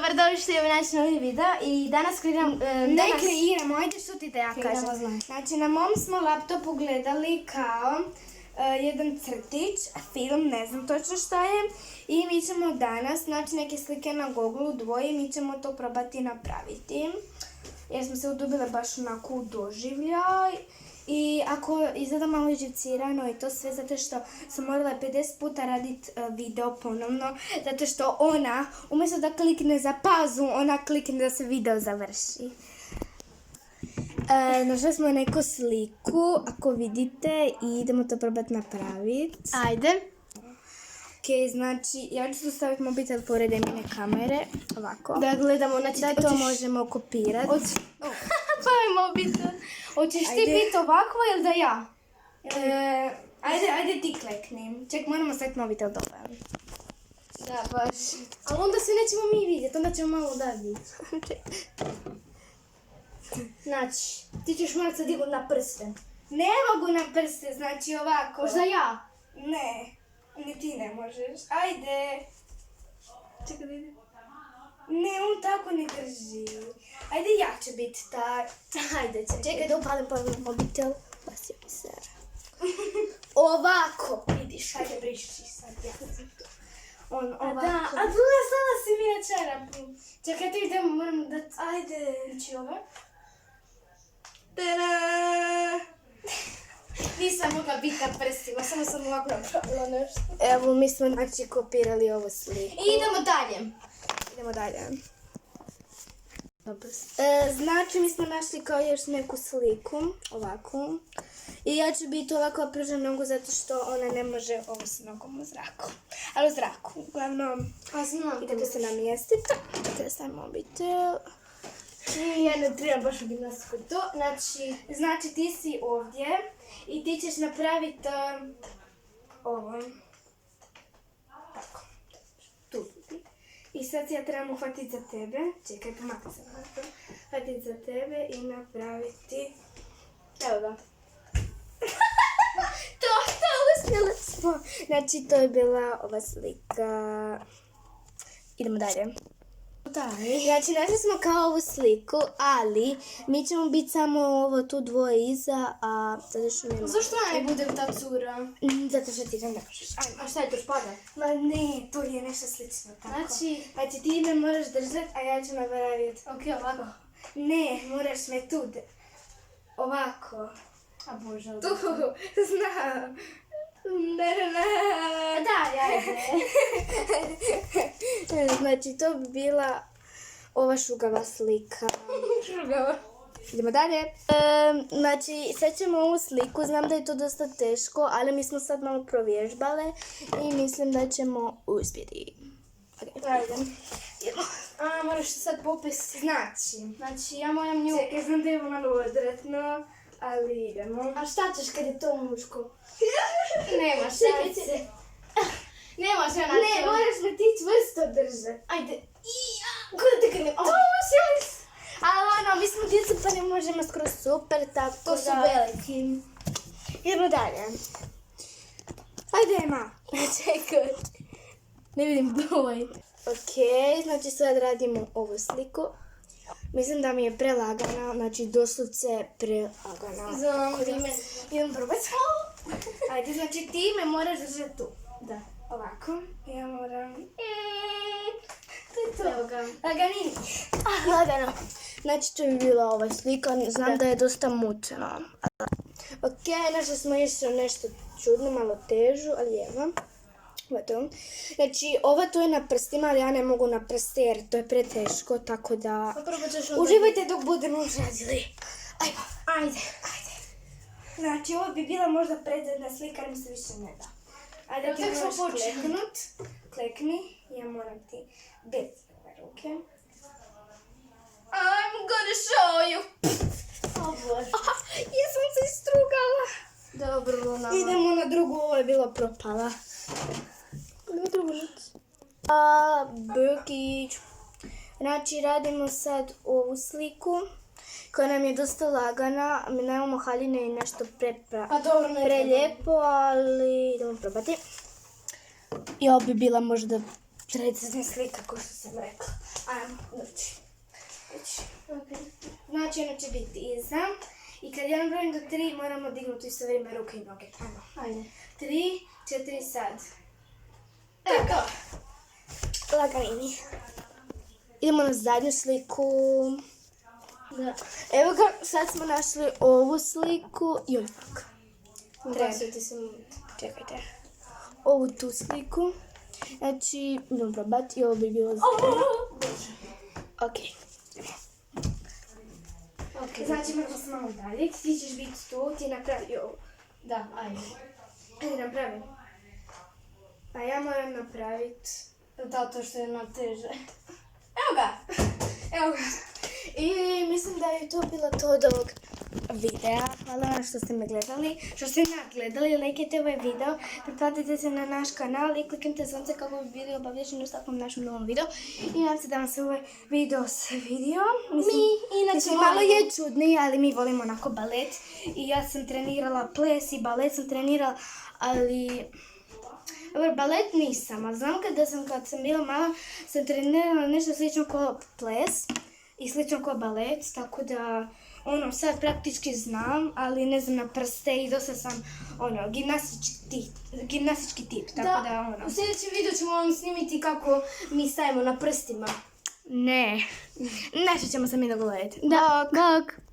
Dobrodošli u naš novi video i danas kreiram... Ne kreiramo, ajde što ti da ja Kreiramo, kažem. znam. Znači, na mom smo laptopu gledali kao jedan crtić, film, ne znam točno šta je. I mi ćemo danas, znači neke slike na Google-u dvoje, mi ćemo to probati napraviti. Jer smo se udubile baš onako u doživljaj. I ako izgleda malo živcirano i to sve zato što sam morala 50 puta raditi video ponovno. Zato što ona, umjesto da klikne za pauzu, ona klikne da se video završi. Našli smo neku sliku, ako vidite, i idemo to probati napraviti. Ajde. Ok, znači, ja ću tu staviti mobitel pored Emine kamere, ovako. Da gledamo, znači... Da to možemo kopirati. Pa je mobitel. Hoćeš ti Ajde. biti ovako ili da ja? Ajde ti klekni. Ček, moramo staviti mobitel dole. Da, baš. Ali onda se nećemo mi vidjeti, onda ćemo malo daviti. Znači, ti ćeš morati sad dignuti na prste. Ne mogu na prste, znači ovako. Možda ja? Ne, ni ti ne možeš. Ajde. Čekaj da ide. Ne, on tako ne drži. Ajde, ja ću biti ta. Ajde, čekaj da upalim ponovno mobitel. Basio mi se. Ovako, vidiš. Ajde, briši sad, ja sam tu. On A ovako. da, a druga stala si mi na čarapu. Čekaj, ti idemo, moram da... Ajde. Znači ovo. Tada! Nisam mogla biti na prstima, samo sam ovako napravila nešto. Evo, mi smo znači kopirali ovu sliku. I idemo dalje. Idemo dalje. Dobro. Znači, mi smo našli kao još neku sliku, ovako. I ja ću biti ovako pružam nogu zato što ona ne može ovo s nogom u zraku. Ali u zraku, uglavnom, A znam. idete se namjestiti. Idete stavim mobitel. I ja ne trebam baš u gimnastiku to. Znači, ti si ovdje i ti ćeš napraviti ovo. Tako. Tu. I sad ja trebam uhvatiti za tebe. Čekaj, pomaka se na to. Uhvatiti za tebe i napraviti... Evo ga. To uspjela smo. Znači, to je bila ova slika. Idemo dalje. Znači, našli smo kao ovu sliku, ali mi ćemo biti samo ovo tu dvoje iza, a zato što nema... Zašto ja ne budem ta cura? Zato što ti ne možeš. Ajmo. A šta je to špada? Ma ne, to je nešto slično tako. Znači, ti me moraš držati, a ja ću napraviti. ok, ovako. Ne, moraš me tu ovako. A bože, Tu, znam. Ne. da, ja Znači, to bi bila ova šugava slika. Idemo dalje. Znači, sad ćemo ovu sliku. Znam da je to dosta teško, ali mi smo sad malo provježbale i mislim da ćemo uspjeti. Ajde. A, moraš se sad popis. Znači, ja moram nju... Čekaj, znam da je malo odretno, ali idemo. A šta ćeš kad je to muško? Nema šanse. Nema šanse. Ne, moraš me ti čvrsto držati. Ajde. Kuda te krenem? To možeš! Ali ono, mi smo djeca pa ne možemo skroz super, tako To su da... veliki. Idemo dalje. Ajde, Ema. Čekaj. Ne vidim broj. Ok, znači sad radimo ovu sliku. Mislim da mi je prelagana, znači doslovce prelagana. Znam, ime. Idem probati. Ajde, znači ti me moraš držati tu. Da. Ovako. Ja moram... To je to. Evo ga. Laganin. Lagano. Znači to bi bila ova slika, znam da je dosta mučena. Ok, našli smo još nešto čudno, malo težu, ali evo. Znači, ova tu je na prstima, ali ja ne mogu na prste jer to je preteško, tako da... Uživajte dok budemo radili. Ajde. Znači, ovo bi bila možda predzadnja slika, ali mi se više ne da. Ajde, ti moraš kleknut. Klekni, ja moram ti bez ruke. I'm gonna show you. O bože. Jesam se istrugala. Dobro, Luna. Idemo na drugu, ovo je bilo propala. Na drugu noć. Brkić. Znači, radimo sad ovu sliku koja nam je dosta lagana. Mi nemamo haljine i nešto A dobro, ne prelijepo, ali idemo probati. I ovo bi bila možda precizna slika, kao što sam rekla. Ajmo, znači ono će biti iza. I kad ja nabrojim do 3, moramo dignuti isto vrijeme ruke i noge. Ajmo. Ajde. 3, 4, sad. Tako. Laganini. Idemo na zadnju sliku. Da. Evo ga, sad smo našli ovu sliku. I ovak. Ugasio se moment. Čekajte. Ovu tu sliku. Znači, idemo probati i ovo bi bilo zadnje. Ok. Ok, Znači, moramo se malo dalje. Ti ćeš biti tu, ti napravi ovo. da, ajde. Ajde, napravi. A ja moram napraviti. Zato što je na teže. Evo ga! Evo ga! I mislim da je to bilo to od ovog videa. Hvala vam što ste me gledali. Što ste nas gledali, lajkajte ovaj video. Pretplatite se na naš kanal i kliknite zvonce kako bi bili obavješeni u svakom našem novom videu. I nadam se da vam se ovaj video svidio. Mislim, malo je čudni, ali mi volimo onako balet. I ja sam trenirala ples i balet sam trenirala, ali... Dobro, balet nisam, ali znam kad sam bila mala, sam trenirala nešto slično kao ples i slično kao balet, tako da, sad praktički znam, ali ne znam na prste i dosta sam, gimnastički tip, tako da, U sljedećem videu ćemo vam snimiti kako mi stavimo na prstima. Ne, nešto ćemo se mi dogovoriti. Da. Bok!